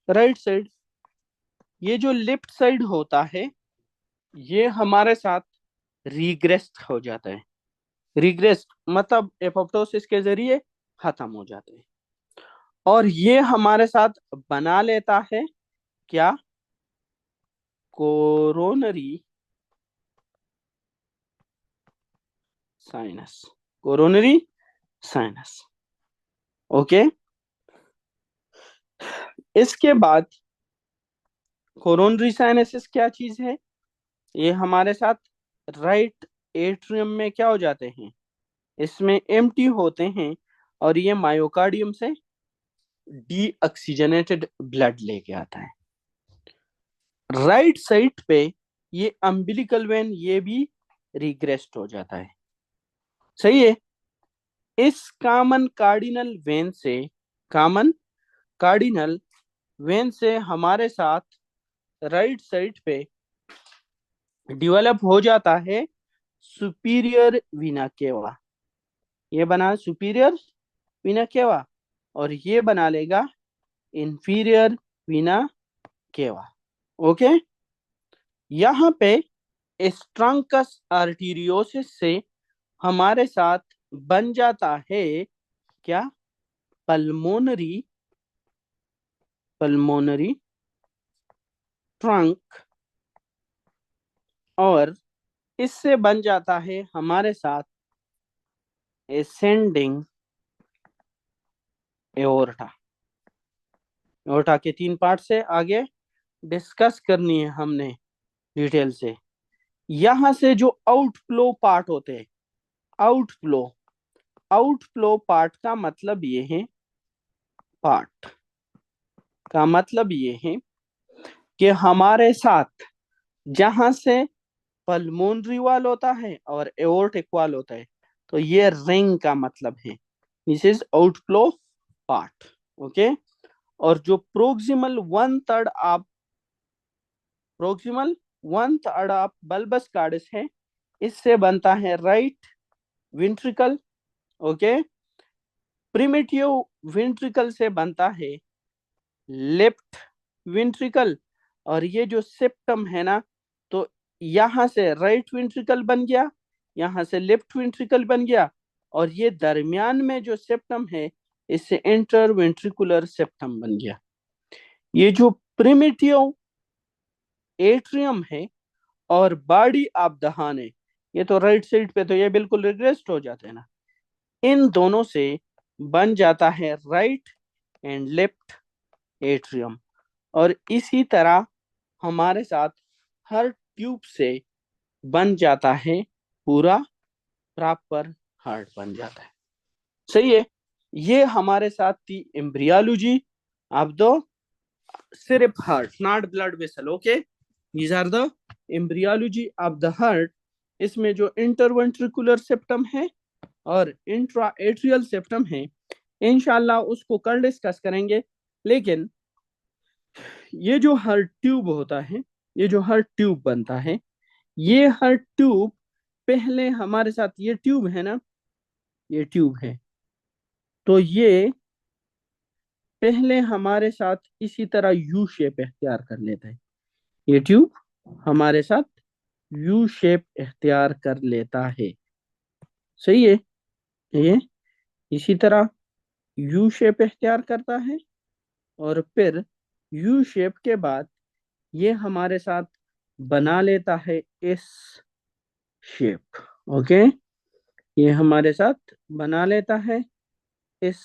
right side, ये जो लेफ्ट साइड होता है ये हमारे साथ रिग्रेस्ट हो जाता है। रिग्रेस्ट मतलब एपोप्टोसिस के जरिए खत्म हो जाते हैं। और ये हमारे साथ बना लेता है क्या, coronary sinus, coronary sinus. Okay, इसके बाद कोरोनरी साइनसिस क्या चीज है, ये हमारे साथ राइट एट्रियम में क्या हो जाते हैं, इसमें एम्प्टी होते हैं और ये मायोकार्डियम से डीऑक्सीजनेटेड ब्लड लेके आता है। राइट साइड पे ये अम्बिलिकल वेन ये भी रिग्रेस्ड हो जाता है। सही है। इस कॉमन कार्डिनल वेन से, कॉमन कार्डिनल वेन से हमारे साथ राइट साइड पे डेवलप हो जाता है सुपीरियर वीना केवा। ये बना सुपीरियर वीना केवा और ये बना लेगा इंफीरियर वीना केवा। ओके, यहाँ पे स्ट्रंकस आर्टीरियोसिस से हमारे साथ बन जाता है क्या, पल्मोनरी, पल्मोनरी ट्रंक। और इससे बन जाता है हमारे साथ एसेंडिंग एओर्टा। एओर्टा के 3 पार्ट से आगे डिस्कस करनी है हमने डिटेल से। यहां से जो आउटफ्लो पार्ट होते हैं, आउटफ्लो, आउटफ्लो पार्ट का मतलब ये है, पार्ट का मतलब ये है कि हमारे साथ जहां से पल्मोनरी वाल होता है और एओर्टिक वाल होता है, तो ये रिंग का मतलब है, this is outflow part. Okay, और जो proximal 1/3 of, proximal 1/3 of bulbus cordis है, इससे बनता है right ventricle. Okay, primitive ventricle से बनता है लेफ्ट विंट्रिकल। और ये जो सेप्टम है ना, तो यहां से राइट विंट्रिकल बन गया, यहां से लेफ्ट विंट्रिकल बन गया, और ये दरमियान में जो सेप्टम है इससे इंटर वेंट्रिकुलर सेप्टम बन गया। ये जो प्रिमिटिव एट्रियम है और बॉडी ऑफ द हार्न है, ये तो राइट साइड पे तो ये बिल्कुल रिग्रेस्ड हो जाते हैं ना, इन दोनों से बन जाता है राइट एंड लेफ्ट एट्रियम। और इसी तरह हमारे साथ हर ट्यूब से बन जाता है पूरा प्रॉपर हार्ट बन जाता है। सही है। ये हमारे साथ थी एम्ब्रियोलॉजी ऑफ द सिर्फ heart, not blood vessel. Okay, these are the embryology of the heart. इसमें जो इंटरवेंट्रिकुलर सेप्टम है और इंट्रा एट्रियल सेप्टम है, इंशाल्लाह उसको कल डिस्कस करेंगे। लेकिन ये जो हर ट्यूब होता है, ये जो हर ट्यूब बनता है, ये हर ट्यूब पहले हमारे साथ, ये ट्यूब है ना, ये ट्यूब है, तो ये पहले हमारे साथ इसी तरह यू शेप इख्तियार कर लेता है। ये ट्यूब हमारे साथ यू शेप इख्तियार कर लेता है। सही है। ये इसी तरह यू शेप इख्तियार करता है और फिर यू शेप के बाद ये हमारे साथ बना लेता है इस शेप। ओके, ये हमारे साथ बना लेता है इस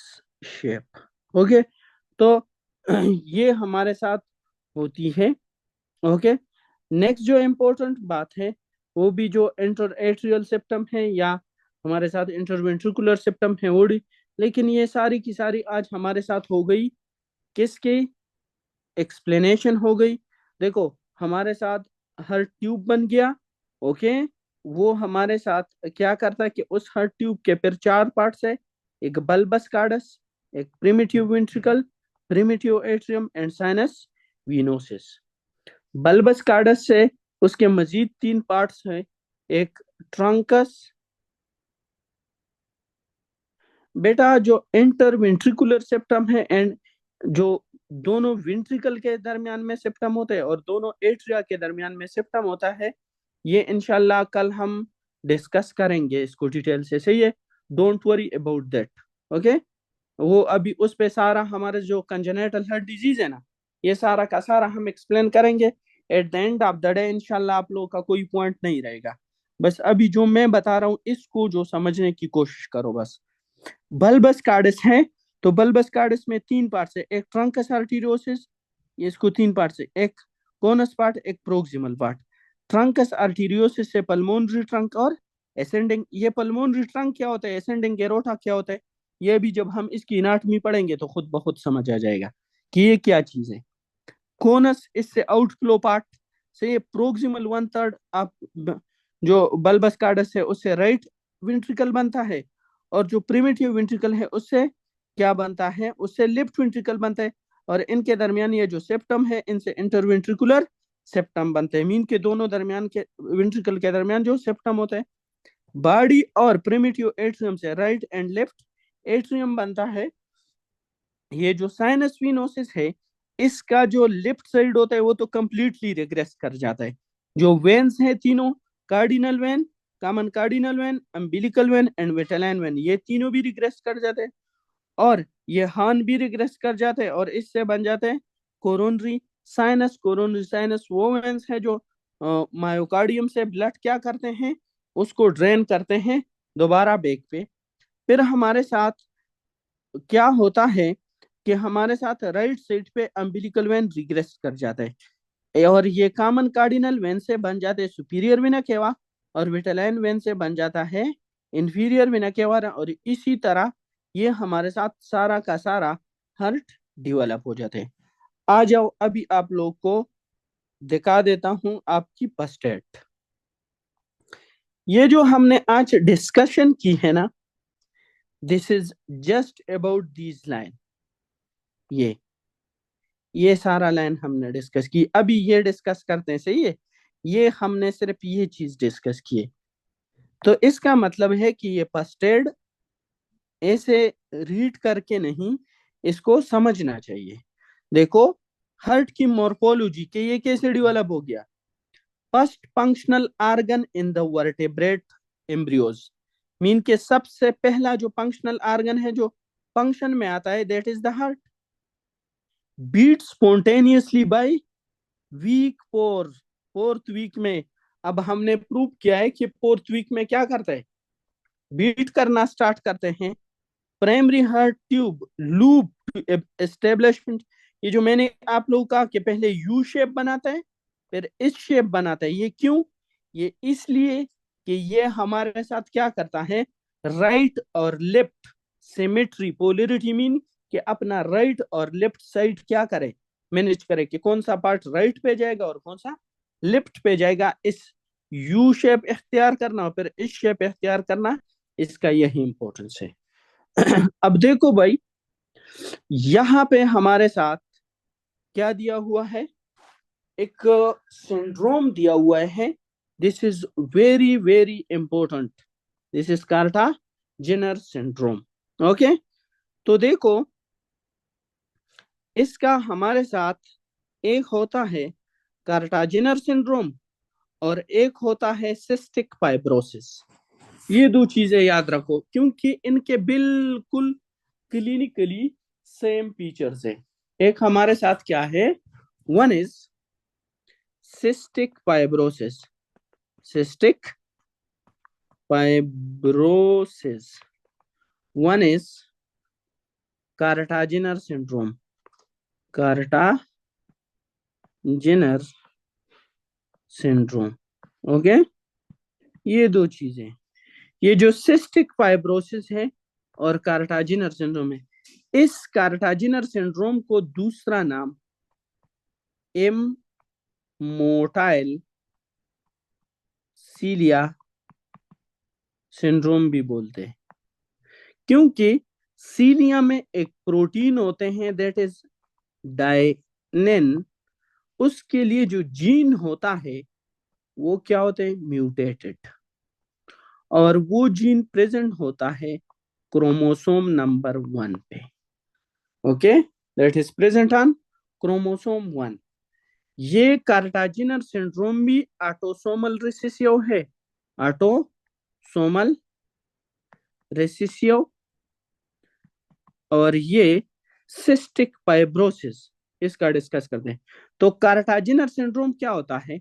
शेप। ओके, तो ये हमारे साथ होती है। ओके, नेक्स्ट जो इम्पोर्टेंट बात है वो भी जो इंटर एट्रियल सेप्टम है या हमारे साथ इंटरवेंट्रिकुलर सेप्टम है वो भी, लेकिन ये सारी की सारी आज हमारे साथ हो गई किसके एक्सप्लेनेशन हो गई। देखो हमारे साथ हर ट्यूब बन गया, ओके। वो हमारे साथ क्या करता है कि उस हर ट्यूब के फिर चार पार्ट्स है, एक बल्बस कार्डस, एक primitive ventricle, primitive atrium and sinus venosus. Bulbus cordis से उसके मजीद तीन पार्ट्स हैं, एक ट्रंकस। बेटा जो इंटरवेंट्रिकुलर सेप्टम है एंड जो दोनों वेंट्रिकल के दरमियान में सेप्टम होते हैं और दोनों एट्रिया के दरमियान में सेप्टम होता है, ये इंशाल्लाह कल हम डिस्कस करेंगे इसको डिटेल से, सही है। Don't worry about that, okay. वो अभी उस पे सारा हमारे जो कंजेनेटल हार्ट डिजीज है ना, ये सारा का सारा हम एक्सप्लेन करेंगे at the end of the day. इंशाल्लाह आप लोगों का कोई पॉइंट नहीं रहेगा, बस अभी जो मैं बता रहा हूँ इसको जो समझने की कोशिश करो बस। बल्बस कार्डस है तो बल्बस कार्डस में तीन पार्ट है, एक ट्रंकस आर्टीरियोसिस, ये इसको तीन पार्ट है, एक कोनस पार्ट एक प्रोक्सिमल पार्ट। ट्रंकस आर्टीरियोसिस से पल्मोनरी ट्रंक और एसेंडिंग, ये पल्मोनरी ट्रंक क्या होता है, एसेंडिंग एरोटा क्या होता है, ये भी जब हम इसकी एनाटॉमी पढ़ेंगे तो खुद ब खुद समझ आ जाएगा कि ये क्या चीज है। कोनस इससे आउटफ्लो पार्ट से, प्रोक्सिमल वन थर्ड आप जो बल्बस कार्डस है उससे राइट वेंट्रिकल बनता है, और जो प्रिमिटिव वेंट्रिकल है उससे क्या बनता है, उससे लेफ्ट वेंट्रिकल बनता है। और इनके दरमियान ये जो सेप्टम है इनसे इंटरवेंट्रिकुलर सेप्टम बनते हैं, मीन के दोनों दरमियान के वेंट्रिकल के दरमियान जो सेप्टम होता है। बॉडी और प्रिमिटिव एट्रियम से राइट एंड लेफ्ट एट्रियम बनता है। ये जो साइनस विनोसिस है इसका जो लेफ्ट साइड होता है वो तो कंप्लीटली रिग्रेस कर जाता है। जो वेन्स है तीनों, cardinal vein, common cardinal vein, umbilical vein and vitelline vein, ये तीनों भी रिग्रेस कर जाते हैं। और ये हार्न भी रिग्रेस कर जाते हैं और इससे बन जाते हैं कोरोनरी साइनस। कोरोनरी साइनस वो वेन्स है जो मायोकार्डियम से ब्लड क्या करते हैं, उसको ड्रेन करते हैं दोबारा बैक पे। फिर हमारे साथ क्या होता है कि हमारे साथ राइट साइड पे अम्बिलिकल वेन रिग्रेस कर जाता है और ये कॉमन कार्डिनल वेन से बन जाते हैं सुपीरियर वेना केवा, और विटेलाइन वेन से बन जाता है इंफीरियर वेना केवा। और इसी तरह ये हमारे साथ सारा का सारा हार्ट डेवलप हो जाते हैं। आ जाओ अभी आप लोग को दिखा देता हूं आपकी पस्टेट। ये जो हमने आज डिस्कशन की है ना, this is just about these line. ये सारा लाइन हमने डिस्कस की, अभी ये डिस्कस करते हैं, सही है। ये हमने सिर्फ ये चीज डिस्कस की है, तो इसका मतलब है कि ये फर्स्ट एड ऐसे रीड करके नहीं, इसको समझना चाहिए। देखो हार्ट की मॉर्फोलॉजी के ये कैसे डेवलप हो गया। First functional organ in the vertebrate embryos, mean के सबसे पहला जो फंक्शनल ऑर्गन है जो फंक्शन में आता है that is the heart. Beat spontaneously by week fourth week में। अब हमने प्रूव किया है कि फोर्थ वीक में क्या करता है, बीट करना स्टार्ट करते हैं। Primary heart tube loop establishment, ये जो मैंने आप लोगों का कि पहले यू शेप बनाता है फिर इस शेप बनाता है, ये क्यों, ये इसलिए कि ये हमारे साथ क्या करता है, राइट और लेफ्ट सिमेट्री पोलरिटी, मीन कि अपना राइट और लेफ्ट साइड क्या करे, मैनेज करे कि कौन सा पार्ट राइट पे जाएगा और कौन सा लेफ्ट पे जाएगा। इस यू शेप इख्तियार करना और फिर इस शेप इख्तियार करना, इसका यही इंपॉर्टेंस है। अब देखो भाई, यहाँ पे हमारे साथ क्या दिया हुआ है, एक सिंड्रोम दिया हुआ है। This is very very important, this is Kartagener syndrome, okay. तो देखो इसका हमारे साथ एक होता है कार्टाजेनर सिंड्रोम और एक होता है सिस्टिक फाइब्रोसिस। ये दो चीजें याद रखो क्योंकि इनके बिल्कुल क्लिनिकली सेम फीचर्स है। एक हमारे साथ क्या है, one is cystic fibrosis, cystic fibrosis, one is Kartagener syndrome, Kartagener syndrome. Okay, ये दो चीजें, ये जो सिस्टिक फाइब्रोसिस है और कार्टाजिनर सिंड्रोम है, इस कार्टाजिनर सिंड्रोम को दूसरा नाम एम मोटाइल सीलिया सिंड्रोम भी बोलते हैं, क्योंकि सीलिया में एक प्रोटीन होते हैं दैट इज डायनिन, उसके लिए जो जीन होता है वो क्या होते हैं, म्यूटेटेड, और वो जीन प्रेजेंट होता है क्रोमोसोम नंबर 1 पे। Okay, that is present on chromosome 1। ये कार्टाजिनर सिंड्रोम भी ऑटोसोमल रिसेसिव है, ऑटोसोमल रिसेसिव। और ये सिस्टिक फाइब्रोसिस, इसका डिस्कस करते हैं। तो कार्टाजिनर सिंड्रोम क्या होता है,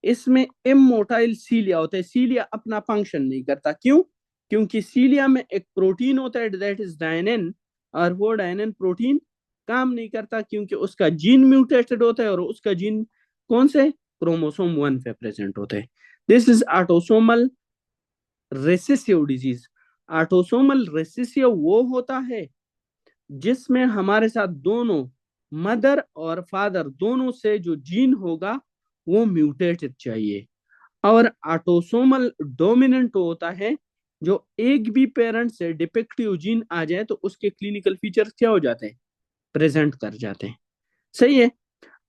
इसमें इमोटाइल सीलिया होता है, सीलिया अपना फंक्शन नहीं करता। क्यों? क्योंकि सीलिया में एक प्रोटीन होता है दैट इज डायनिन, और वो डायनिन प्रोटीन काम नहीं करता क्योंकि उसका जीन म्यूटेटेड होता है, और उसका जीन कौन से, क्रोमोसोम 1 पे प्रेजेंट होते हैं। This is autosomal recessive disease. Autosomal recessive वो होता है जिसमें हमारे साथ दोनों मदर और फादर दोनों से जो जीन होगा वो म्यूटेटेड चाहिए। और ऑटोसोमल डोमिनेंट होता है, जो एक भी पेरेंट से डिफेक्टिव जीन आ जाए तो उसके क्लिनिकल फीचर्स क्या हो जाते हैं, प्रेजेंट कर जाते हैं। सही है।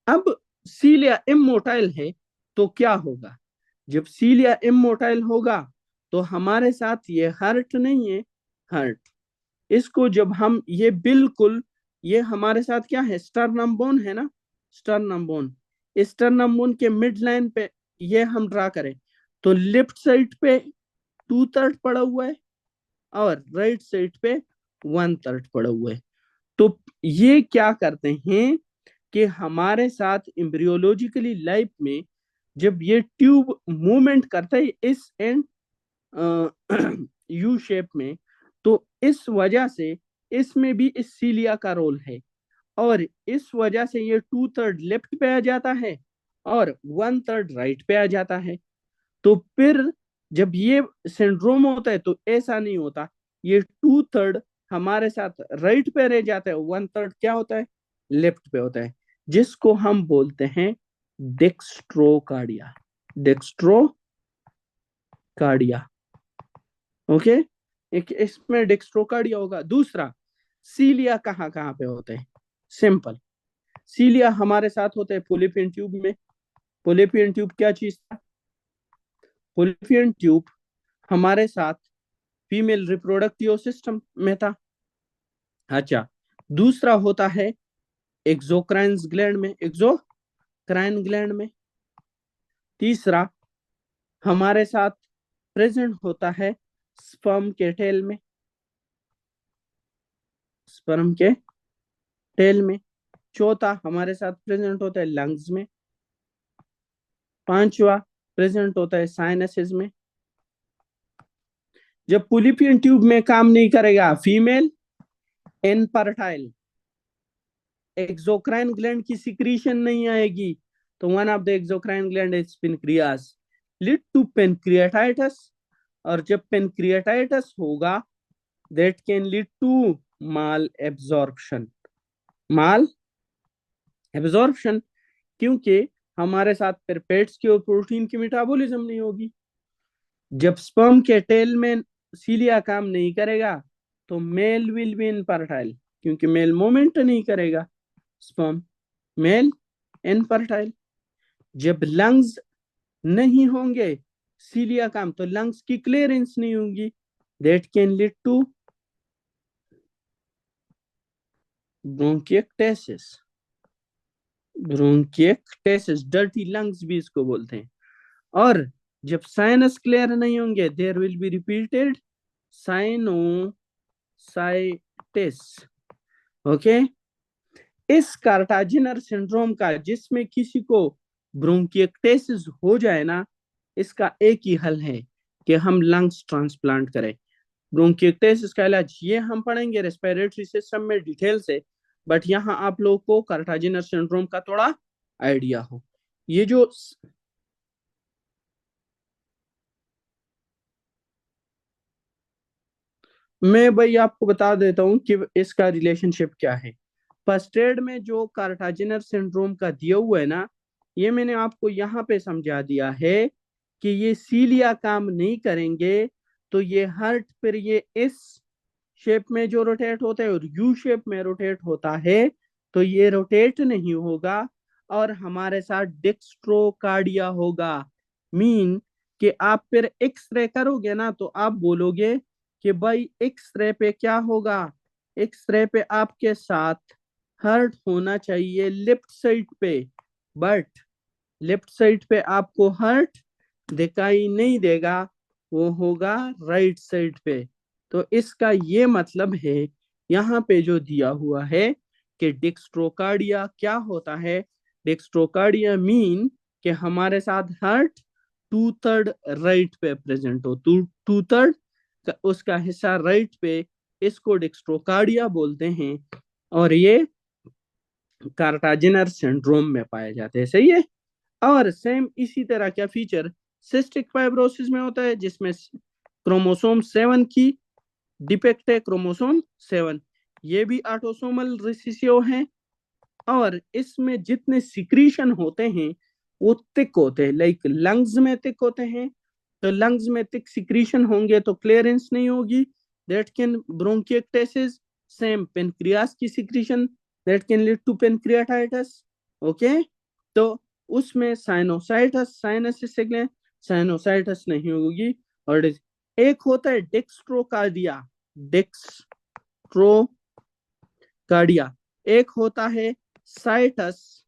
अब सीलिया इमोटाइल है तो क्या होगा, जब सीलिया इमोटाइल होगा तो हमारे साथ ये हर्ट नहीं है, हर्ट, इसको जब हम ये बिल्कुल, ये हमारे साथ क्या है, स्टर्नम बोन है ना, स्टर्नम बोन, स्टर्नम बोन के मिड लाइन पे ये हम ड्रा करें तो लेफ्ट साइड पे 2/3 पड़ा हुआ है और राइट साइड पे 1/3 पड़ा हुआ है। तो ये क्या करते हैं कि हमारे साथ एम्ब्रियोलॉजिकली लाइफ में जब ये ट्यूब मूवमेंट करता है इस एंड यू शेप में, तो इस वजह से इसमें भी इस सीलिया का रोल है, और इस वजह से ये 2/3 लेफ्ट पे आ जाता है और 1/3 राइट पे आ जाता है। तो फिर जब ये सिंड्रोम होता है तो ऐसा नहीं होता, ये 2/3 हमारे साथ राइट पे रह जाता है, 1/3 क्या होता है, लेफ्ट पे होता है, जिसको हम बोलते हैं डेक्स्ट्रोकार्डिया, डेक्स्ट्रोकार्डिया। ओके, एक इसमें डेक्स्ट्रोकार्डिया होगा। दूसरा, सीलिया कहाँ कहाँ पे होते हैं, सिंपल, सीलिया हमारे साथ होते हैं पोलिपियन ट्यूब में। पोलिपियन ट्यूब क्या चीज था, पोलिपियन ट्यूब हमारे साथ फीमेल रिप्रोडक्टिव सिस्टम में था। अच्छा, दूसरा होता है एक्सोक्राइन ग्लैंड में, एक्सोक्राइन ग्लैंड में। तीसरा हमारे साथ प्रेजेंट होता है स्पर्म के टेल में, स्पर्म के टेल में। चौथा हमारे साथ प्रेजेंट होता है लंग्स में। पांचवा प्रेजेंट होता है साइनसेस में। जब पोलिपियन ट्यूब में काम नहीं करेगा, फीमेल इनफर्टाइल, एक्सोक्राइन ग्लैंड की सिक्रीशन नहीं आएगी, तो one of the exocrine gland is pancreas, lead to pancreatitis. और जब पेनक्रियाटाइटिस होगा that can lead to malabsorption, malabsorption, क्योंकि हमारे साथ फिर पेट्स की और प्रोटीन की मेटाबॉलिज्म नहीं होगी। जब स्पर्म के टेल में सीलिया काम नहीं करेगा तो मेल विल बी इनफर्टाइल, क्योंकि मेल मूवमेंट नहीं करेगा, स्पर्म, मेल इनफर्टाइल। जब लंग्स नहीं होंगे सीलिया काम, तो लंग्स की क्लियरेंस नहीं होगी, that can lead to bronchiectasis, bronchiectasis, dirty lungs भी इसको बोलते हैं। और जब साइनस क्लियर नहीं होंगे there will be repeated sinusitis. Okay, इस कार्टाजिनर सिंड्रोम का, जिसमें किसी को ब्रोंकिएक्टेसिस हो जाए ना, इसका एक ही हल है कि हम लंग्स ट्रांसप्लांट करें। ब्रोंकिएक्टेसिस का इलाज ये हम पढ़ेंगे रेस्पिरेटरी सिस्टम में डिटेल से, बट यहाँ आप लोगों को कार्टाजिनर सिंड्रोम का थोड़ा आइडिया हो। ये जो मैं भाई आपको बता देता हूँ कि इसका रिलेशनशिप क्या है। फर्स्ट एड में जो कार्टाजिनर सिंड्रोम का दिया हुआ है ना, ये मैंने आपको यहाँ पे समझा दिया है कि ये सीलिया काम नहीं करेंगे, तो ये हार्ट फिर ये इस शेप में जो रोटेट होता है और यू शेप में रोटेट होता है, तो ये रोटेट नहीं होगा और हमारे साथ डिक्स्ट्रोकार्डिया होगा। मीन कि आप फिर एक्सरे करोगे ना, तो आप बोलोगे कि भाई एक्सरे पे क्या होगा, एक्सरे पे आपके साथ हार्ट होना चाहिए लेफ्ट साइड पे, बट लेफ्ट साइड पे आपको हार्ट दिखाई नहीं देगा, वो होगा राइट साइड पे। तो इसका ये मतलब है, यहाँ पे जो दिया हुआ है कि डिक्स्ट्रोकार्डिया क्या होता है, डिक्स्ट्रोकार्डिया मीन कि हमारे साथ हार्ट टू थर्ड राइट पे प्रेजेंट हो, टू थर्ड उसका हिस्सा राइट पे, इसको डिक्स्ट्रोकार्डिया बोलते हैं। और ये कार्टाजिनर सिंड्रोम में पाए जाते हैं, सही है। और सेम इसी तरह का फीचर सिस्टिक फाइब्रोसिस में होता है, जिसमें क्रोमोसोम 7 की डिफेक्ट है, क्रोमोसोम 7, ये भी ऑटोसोमल रिसेसिव है। और इसमें जितने सिक्रीशन होते हैं वो थिक होते हैं, लाइक लंग्स में थिक होते हैं, तो लंग्स में थिक सिक्रीशन होंगे तो क्लियरेंस नहीं होगी, that can bronchiectasis. Same pancreas की secretion, that can lead to pancreatitis. Okay, तो उसमें साइनोसाइटस, साइनसिस से साइनोसाइटस नहीं होगी। और एक होता है डेक्स्ट्रोकार्डिया, डेक्स्ट्रोकार्डिया, एक होता है साइटस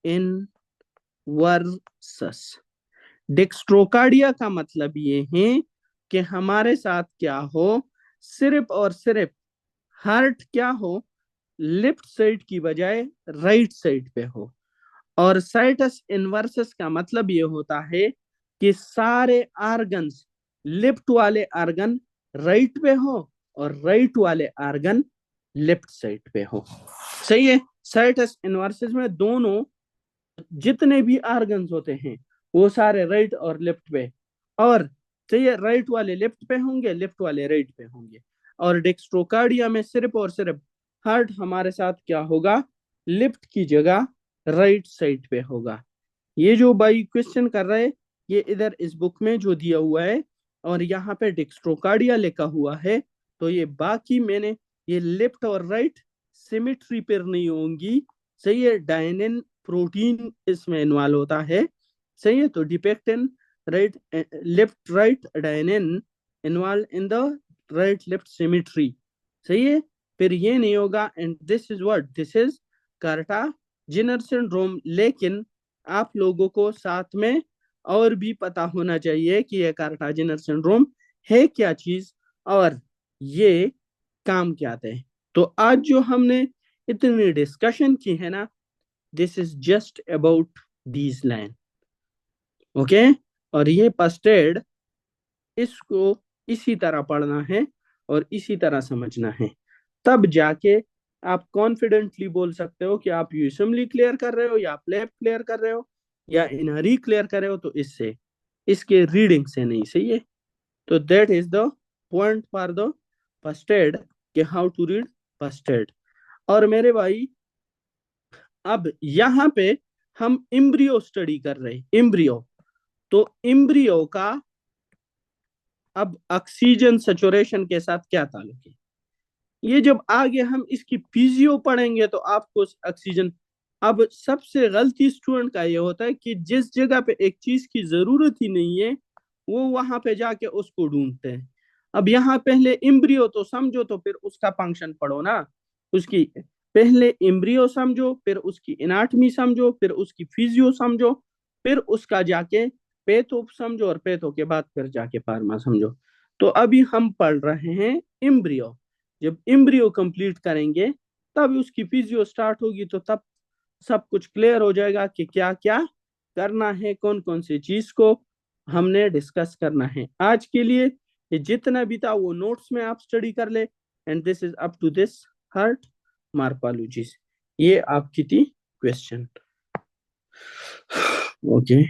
इनवर्सस। डेक्स्ट्रोकार्डिया का मतलब ये है कि हमारे साथ क्या हो, सिर्फ और सिर्फ हार्ट क्या हो, लेफ्ट साइड की बजाय राइट साइड पे हो। और साइटस इनवर्सस का मतलब ये होता है कि सारे आर्गन्स, लेफ्ट वाले आर्गन राइट पे हो और राइट वाले आर्गन लेफ्ट साइड पे हो, सही है। साइटस इनवर्सस में दोनों जितने भी आर्गन्स होते हैं वो सारे राइट और लेफ्ट पे, और चाहिए राइट वाले लेफ्ट पे होंगे, लेफ्ट वाले राइट पे होंगे। और डेक्स्ट्रोकार्डिया में सिर्फ और सिर्फ हार्ट हमारे साथ क्या होगा, लेफ्ट की जगह राइट साइड पे होगा। ये जो भाई क्वेश्चन कर रहे हैं, ये इधर इस बुक में जो दिया हुआ है और यहाँ पे डेक्स्ट्रोकार्डिया लिखा हुआ है, तो ये बाकी मैंने ये लेफ्ट और राइट सिमेट्री पर नहीं होंगी, सही है। डायनिन प्रोटीन इसमें इन्वॉल्व होता है, सही है। तो depict in right left right dynein involve in the right left symmetry, सही है। फिर ये नहीं होगा, and this is what, this is Kartagener syndrome. लेकिन आप लोगों को साथ में और भी पता होना चाहिए कि यह कार्टाजिनर सिंड्रोम है क्या चीज और ये काम क्या आते हैं। तो आज जो हमने इतनी डिस्कशन की है ना, this is just about these line, okay. और ये फर्स्ट एड, इसको इसी तरह पढ़ना है और इसी तरह समझना है, तब जाके आप कॉन्फिडेंटली बोल सकते हो कि आप यूएसएमएल क्लियर कर रहे हो या प्लेप क्लियर कर रहे हो या इनहरी क्लियर कर रहे हो, तो इससे, इसके रीडिंग से नहीं, सही है। तो that is the point for the first aid, कि how to read first aid. और मेरे भाई, अब यहाँ पे हम इम्ब्रियो स्टडी कर रहे हैं, इम्ब्रियो। तो इम्ब्रियो का अब ऑक्सीजन सैचुरेशन के साथ क्या ताल्लुक है, ये जब आगे हम इसकी फिजियो पढ़ेंगे तो आपको ऑक्सीजन। अब सबसे गलती स्टूडेंट का ये होता है कि जिस जगह पे एक चीज की जरूरत ही नहीं है, वो वहां पे जाके उसको ढूंढते हैं। अब यहाँ पहले इम्ब्रियो तो समझो, तो फिर उसका फंक्शन पढ़ो ना, उसकी पहले इम्ब्रियो समझो, फिर उसकी एनाटमी समझो, फिर उसकी फिजियो समझो, फिर उसका जाके पेथो समझो, और पेथो के बाद फिर जाके फार्मा समझो। तो अभी हम पढ़ रहे हैं इम्ब्रियो। जब इम्ब्रियो कंप्लीट करेंगे तब उसकी फिजियो स्टार्ट होगी, तो तब सब कुछ क्लियर हो जाएगा कि क्या क्या करना है, कौन कौन सी चीज को हमने डिस्कस करना है। आज के लिए ये जितना भी था वो नोट्स में आप स्टडी कर ले। And this is up to this heart morphologies, ये आपकी थी क्वेश्चन, ओके।